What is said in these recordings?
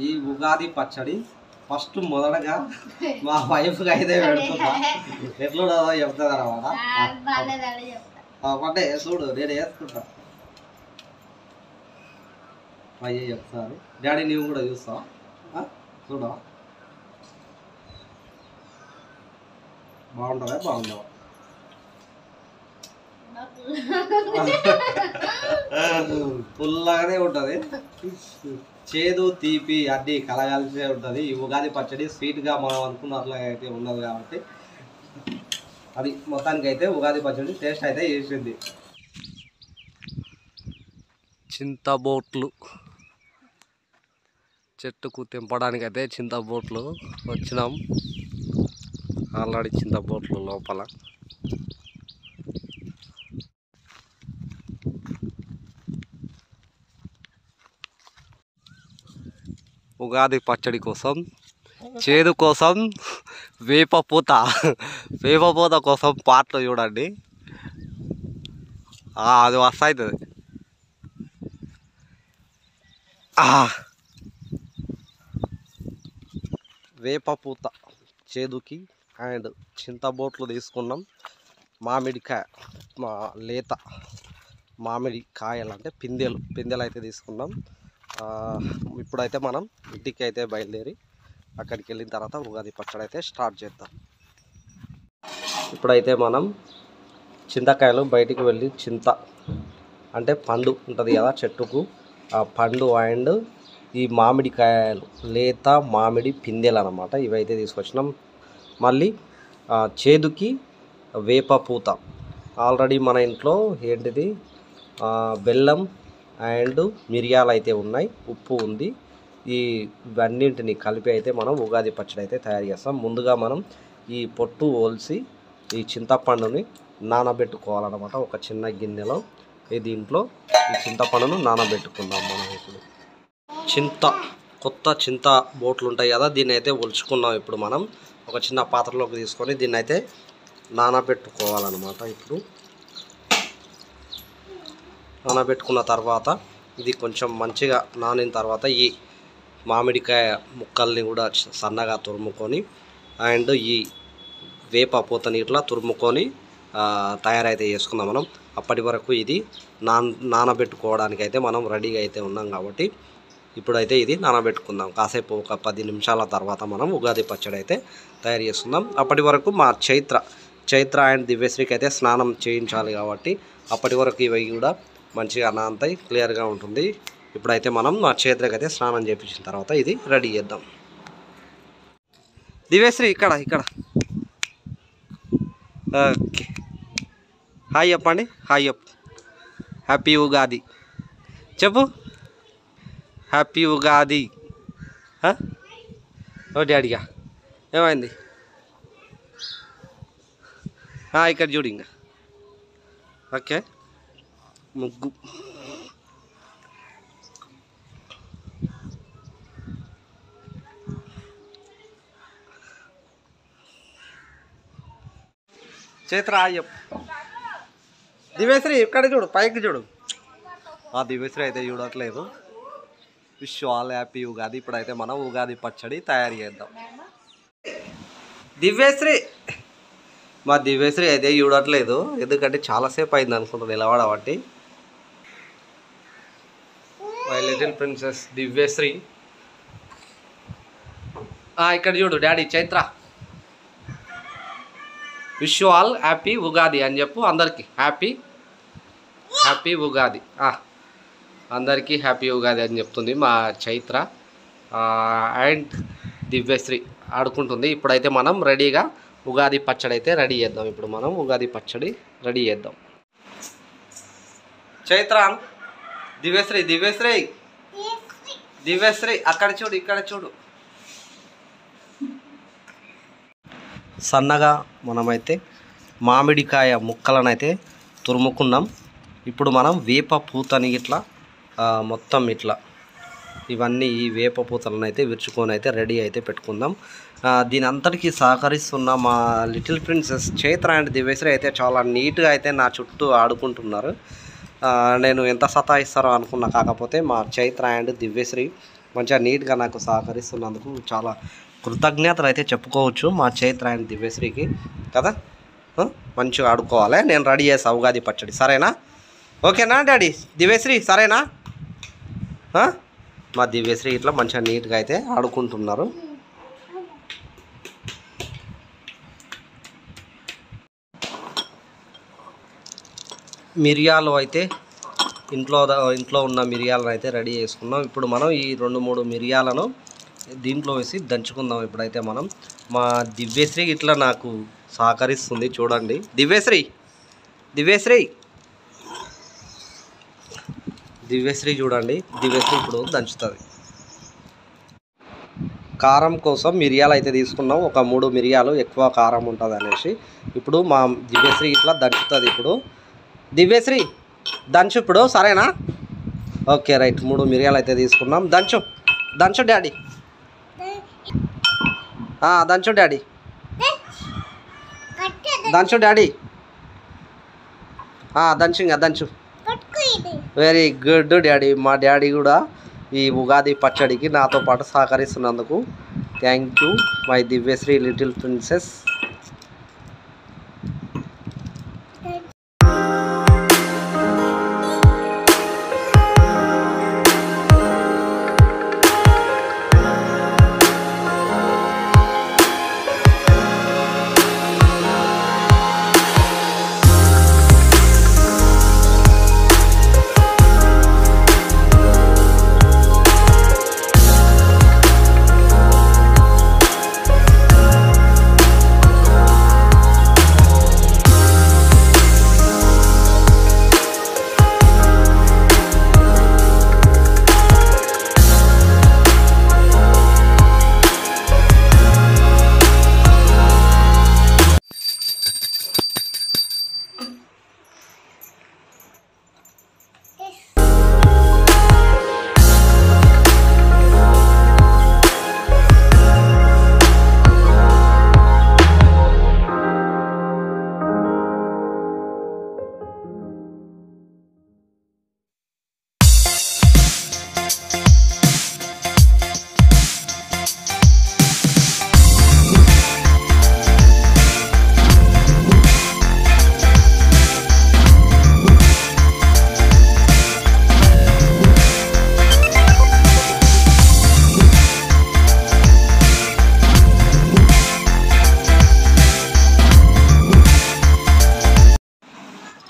ఈ ఉగాది పచ్చడి ఫస్ట్ మొదటగా మా వైఫ్కి అయితే పెడుతున్నా. ఎట్లా చెప్తుంది అనమాట. అంటే చూడు నేను వేసుకుంటా. అయ్యే చెప్తారు. డాడీ నువ్వు కూడా చూస్తావా? చూడవా? బాగుంటుందా? బాగుండవా? పుల్లగానే ఉంటుంది. చేదు తీపి అన్నీ కలగాల్సే ఉంటుంది. ఈ ఉగాది పచ్చడి స్వీట్గా మనం అనుకున్నట్లా అయితే ఉండదు కాబట్టి అది మొత్తానికి అయితే ఉగాది పచ్చడి టేస్ట్ అయితే చేసింది. చింతబోట్లు చెట్టుకు తెంపడానికి అయితే చింతబోట్లు వచ్చినాం. ఆల్రెడీ చింతబోట్లు లోపల. ఉగాది పచ్చడి కోసం, చేదు కోసం వేపపూత కోసం పాటలు చూడండి. అది వస్తుంది. వేపపూత చేదుకి అండ్ చింతబోట్లు తీసుకున్నాం. మామిడికాయ లేత మామిడి కాయలు అంటే పిందెలు అయితే తీసుకున్నాం. ఇప్పుడైతే మనం ఇంటికి అయితే బయలుదేరి అక్కడికి వెళ్ళిన తర్వాత ఉగాది పచ్చడి అయితే స్టార్ట్ చేద్దాం. ఇప్పుడైతే మనం చింతకాయలు బయటికి వెళ్ళి చింత అంటే పండు ఉంటుంది కదా చెట్టుకు, ఆ పండు అండ్ ఈ మామిడికాయలు లేత మామిడి పిందెలు అన్నమాట. ఇవైతే తీసుకొచ్చినాం. మళ్ళీ చేదుకి వేప పూత. ఆల్రెడీ మన ఇంట్లో ఏంటిది బెల్లం అండ్ మిరియాలు అయితే ఉన్నాయి, ఉప్పు ఉంది. ఇవన్నింటిని కలిపి అయితే మనం ఉగాది పచ్చడి అయితే తయారు చేస్తాం. ముందుగా మనం ఈ పొట్టు ఓల్చి ఈ చింతపండుని నానబెట్టుకోవాలన్నమాట. ఒక చిన్న గిన్నెలో దీంట్లో ఈ చింతపండును నానబెట్టుకుందాం. మనం ఇప్పుడు కొత్త చింత బోట్లు ఉంటాయి కదా, దీన్ని అయితే ఒలుచుకున్నాం. ఇప్పుడు మనం ఒక చిన్న పాత్రలోకి తీసుకొని దీన్ని అయితే నానబెట్టుకోవాలన్నమాట. ఇప్పుడు నానబెట్టుకున్న తర్వాత ఇది కొంచెం మంచిగా నానిన తర్వాత ఈ మామిడికాయ ముక్కల్ని కూడా సన్నగా తురుముకొని అండ్ ఈ వేప పూతని ఇట్లా తురుముకొని తయారైతే చేసుకుందాం మనం. అప్పటి వరకు ఇది నానబెట్టుకోవడానికి అయితే మనం రెడీగా అయితే ఉన్నాం కాబట్టి ఇప్పుడైతే ఇది నానబెట్టుకుందాం. కాసేపు ఒక 10 నిమిషాల తర్వాత మనం ఉగాది పచ్చడి అయితే తయారు చేస్తున్నాం. అప్పటి వరకు మా చైత్ర అండ్ దివ్యశ్రీకి అయితే స్నానం చేయించాలి కాబట్టి అప్పటి వరకు ఇవి కూడా మంచిగా నానతాయి, క్లియర్గా ఉంటుంది. ఇప్పుడైతే మనం మా చైత్రకి అయితే స్నానం చేయించిన తర్వాత ఇది రెడీ చేద్దాం. దివ్యశ్రీ ఇక్కడ ఓకే, హాయ్ చెప్పండి. హాయ్ చెప్పు. హ్యాపీ ఉగాది చెప్పు. హ్యాపీ ఉగాది. ఓ డాడీగా ఏమైంది? ఇక్కడ చూడు ఇంకా. ఓకే, ముగ్గు చైత్ర చెప్పు. దివ్యశ్రీ ఇక్కడ చూడు, పైకి చూడు. దివ్యశ్రీ అయితే చూడట్లేదు. Wish all happy Ugadi. ఇప్పుడైతే మనం ఉగాది పచ్చడి తయారు చేద్దాం. మా దివ్యశ్రీ అయితే చూడట్లేదు, ఎందుకంటే చాలాసేపు అయింది అనుకుంటున్నాను నిలబడబట్టి. మై లిటిల్ ప్రిన్సెస్ దివ్యశ్రీ ఇక్కడ చూడు. Daddy Chaitra wish you all happy Ugadi అని చెప్పు అందరికీ. హ్యాపీ ఉగాది. అందరికీ హ్యాపీ ఉగాది అని చెప్తుంది మా చైత్ర అండ్ దివ్యశ్రీ ఆడుకుంటుంది. ఇప్పుడైతే మనం రెడీగా ఉగాది పచ్చడి అయితే రెడీ చేద్దాం. ఇప్పుడు మనం ఉగాది పచ్చడి రెడీ చేద్దాం. చైత్ర దివ్యశ్రీ అక్కడ చూడు, ఇక్కడ చూడు. సన్నగా మనమైతే మామిడికాయ ముక్కలను అయితే తురుముకున్నాం. ఇప్పుడు మనం వేప పూతని ఇట్లా మొత్తం ఇట్లా ఇవన్నీ ఈ వేప పూతలను అయితే విరుచుకొని అయితే రెడీ అయితే పెట్టుకుందాం. దీని అంతటికీ సహకరిస్తున్న మా little princess Chaitra and Divyashree అయితే చాలా నీట్గా అయితే నా చుట్టూ ఆడుకుంటున్నారు. నేను ఎంత సతాయిస్తారో అనుకున్నా, కాకపోతే మా చైత్ర అండ్ దివ్యశ్రీ మంచిగా నీట్గా నాకు సహకరిస్తున్నందుకు చాలా కృతజ్ఞతలు అయితే చెప్పుకోవచ్చు మా చైత్ర అండ్ దివ్యశ్రీకి కదా. మంచిగా ఆడుకోవాలి. నేను రెడీ చేస్తా ఉగాది పచ్చడి, సరేనా? ఓకేనా డాడీ? దివ్యశ్రీ సరేనా? మా దివ్యశ్రీ ఇట్లా మంచిగా నీట్గా అయితే ఆడుకుంటున్నారు. మిరియాలు అయితే ఇంట్లో ఉన్న మిరియాలను అయితే రెడీ చేసుకున్నాం. ఇప్పుడు మనం ఈ 2-3 మిరియాలను దీంట్లో వేసి దంచుకుందాం. ఇప్పుడైతే మనం మా దివ్యశ్రీ ఇట్లా నాకు సహకరిస్తుంది చూడండి. దివ్యశ్రీ చూడండి. దివ్యశ్రీ ఇప్పుడు దంచుతుంది. కారం కోసం మిరియాలు అయితే తీసుకున్నాం. ఒక 3 మిరియాలు ఎక్కువ కారం ఉంటుంది అనేసి ఇప్పుడు మా దివ్యశ్రీ ఇట్లా దంచుతుంది. ఇప్పుడు దివ్యశ్రీ దంచు ఇప్పుడు, సరేనా? Okay right. 3 మిరియాలు అయితే తీసుకున్నాం. దంచు డాడీ. దంచు డాడీ. దంచు. Very good daddy. మా డాడీ కూడా ఈ ఉగాది పచ్చడికి నాతో పాటు సహకరిస్తున్నందుకు thank you my Divyashri little princess.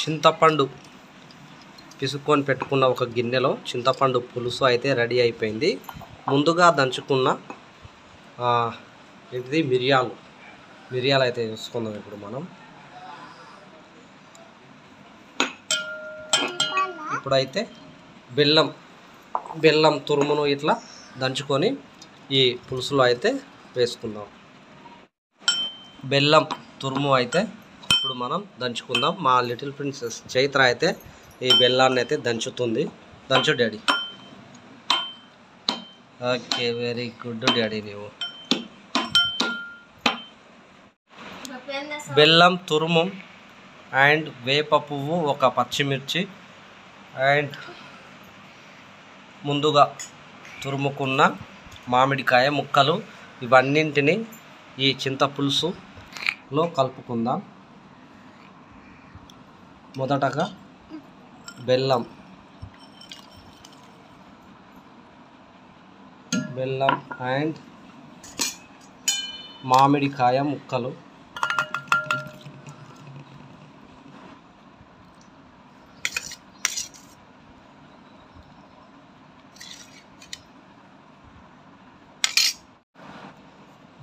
చింతపండు పిసుక్కొని పెట్టుకున్న ఒక గిన్నెలో చింతపండు పులుసు అయితే రెడీ అయిపోయింది. ముందుగా దంచుకున్న ఇది మిరియాలు అయితే వేసుకుందాం. ఇప్పుడు మనం ఇప్పుడైతే బెల్లం తురుమును ఇట్లా దంచుకొని ఈ పులుసులో అయితే వేసుకుందాం. బెల్లం తురుము అయితే ఇప్పుడు మనం దంచుకుందాం. మా లిటిల్ ప్రిన్సెస్ చైత్ర అయితే ఈ బెల్లాన్ని అయితే దంచుతుంది. దంచు daddy. Okay very good daddy. నీవు బెల్లం తురుము అండ్ వేప పువ్వు, ఒక పచ్చిమిర్చి అండ్ ముందుగా తురుముకున్న మామిడికాయ ముక్కలు ఇవన్నింటినీ ఈ చింతపులుసులో కలుపుకుందాం. మొదటగా బెల్లం అండ్ మామిడికాయ ముక్కలు,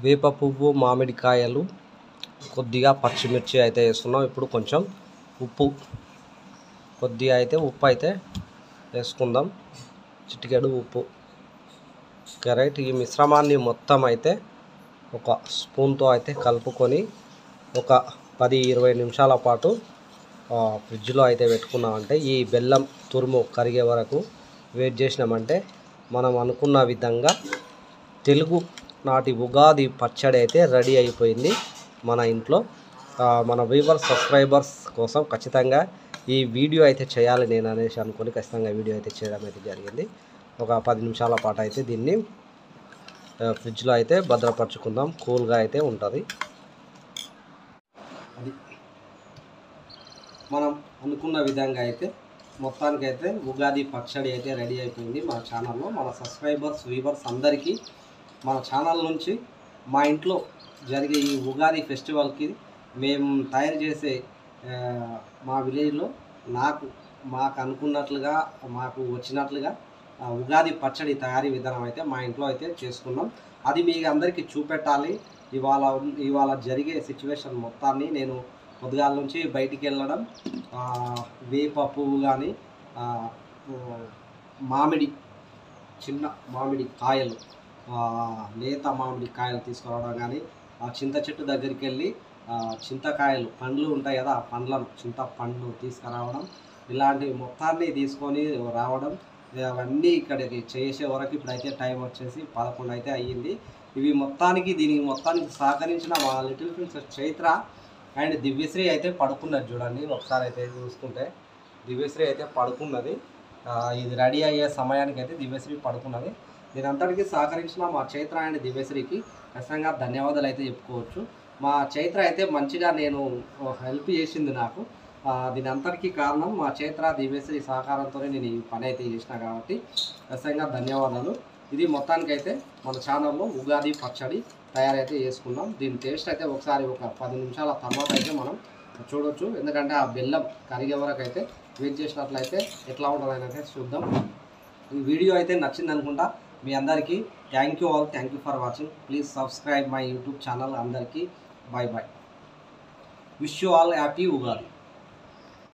వేప పువ్వు, మామిడికాయలు, కొద్దిగా పచ్చిమిర్చి అయితే వేస్తున్నాం. ఇప్పుడు కొంచెం కొద్దిగా అయితే ఉప్పు అయితే వేసుకుందాం. చిటికెడు ఉప్పు. రైట్. ఈ మిశ్రమాన్ని మొత్తం అయితే ఒక స్పూన్తో అయితే కలుపుకొని ఒక 10-20 నిమిషాల పాటు ఫ్రిడ్జ్లో అయితే పెట్టుకున్నామంటే ఈ బెల్లం తురుము కరిగే వరకు వెయిట్ చేసినామంటే మనం అనుకున్న విధంగా తెలుగు నాటి ఉగాది పచ్చడి అయితే రెడీ అయిపోయింది మన ఇంట్లో. మన వ్యూవర్స్ సబ్స్క్రైబర్స్ కోసం ఖచ్చితంగా ఈ వీడియో అయితే చేయాలి నేను అనేసి అనుకొని ఖచ్చితంగా వీడియో అయితే చేయడం అయితే జరిగింది. ఒక 10 నిమిషాల పాటు అయితే దీన్ని ఫ్రిడ్జ్లో అయితే భద్రపరచుకుందాం. కూల్గా అయితే ఉంటుంది. అది మనం అనుకున్న విధంగా అయితే మొత్తానికైతే ఉగాది పచ్చడి అయితే రెడీ అయిపోయింది మన ఛానల్లో. మన సబ్స్క్రైబర్స్ వ్యూవర్స్ అందరికీ మన ఛానల్ నుంచి మా ఇంట్లో జరిగే ఈ ఉగాది ఫెస్టివల్కి మేము తయారు చేసే మా విలేజ్లో మాకు అనుకున్నట్లుగా మాకు వచ్చినట్లుగా ఉగాది పచ్చడి తయారీ విధానం అయితే మా ఇంట్లో అయితే చేసుకున్నాం. అది మీ అందరికీ చూపెట్టాలి. ఇవాళ జరిగే సిచ్యువేషన్ మొత్తాన్ని నేను పొద్దుగాల నుంచి బయటికి వెళ్ళడం, వేప పువ్వు కానీ చిన్న మామిడి కాయలు, లేత మామిడి కాయలు తీసుకురావడం కానీ, చింత చెట్టు దగ్గరికి వెళ్ళి చింతకాయలు పండ్లు ఉంటాయి కదా, ఆ పండ్లను చింతపండు తీసుకురావడం, ఇలాంటివి మొత్తాన్ని తీసుకొని రావడం, అవన్నీ ఇక్కడికి చేసే వరకు ఇప్పుడైతే టైం వచ్చేసి 11 అయితే అయ్యింది. దీనికి మొత్తానికి సహకరించిన మా little princess Chaitra and Divyashree అయితే పడుకున్నది. చూడండి ఒకసారి అయితే చూసుకుంటే దివ్యశ్రీ అయితే పడుకున్నది. ఇది రెడీ అయ్యే సమయానికి అయితే దివ్యశ్రీ పడుకున్నది. దీని అంతటికీ సహకరించిన మా చైత్ర అండ్ దివ్యశ్రీకి ఖచ్చితంగా ధన్యవాదాలు అయితే చెప్పుకోవచ్చు. మా చైత్ర అయితే మంచిగా నేను హెల్ప్ చేసింది నాకు. దీని అంతటికీ కారణం మా చైత్ర దివ్యశ్రీ సహకారంతోనే నేను ఈ పని అయితే చేసిన కాబట్టి ఖచ్చితంగా ధన్యవాదాలు. ఇది మొత్తానికైతే మన ఛానల్లో ఉగాది పచ్చడి తయారైతే చేసుకున్నాం. దీని టేస్ట్ అయితే ఒకసారి ఒక 10 నిమిషాల తర్వాత అయితే మనం చూడవచ్చు. ఎందుకంటే ఆ బెల్లం కరిగే వరకు అయితే వెయిట్ చేసినట్లయితే ఎట్లా ఉంటుందని అయితే చూద్దాం. ఈ వీడియో అయితే నచ్చింది అనుకుంటా. మీ అందరికీ thank you for watching. Please subscribe my YouTube channel. అందరికీ bye. Wish you all happy Ugadi.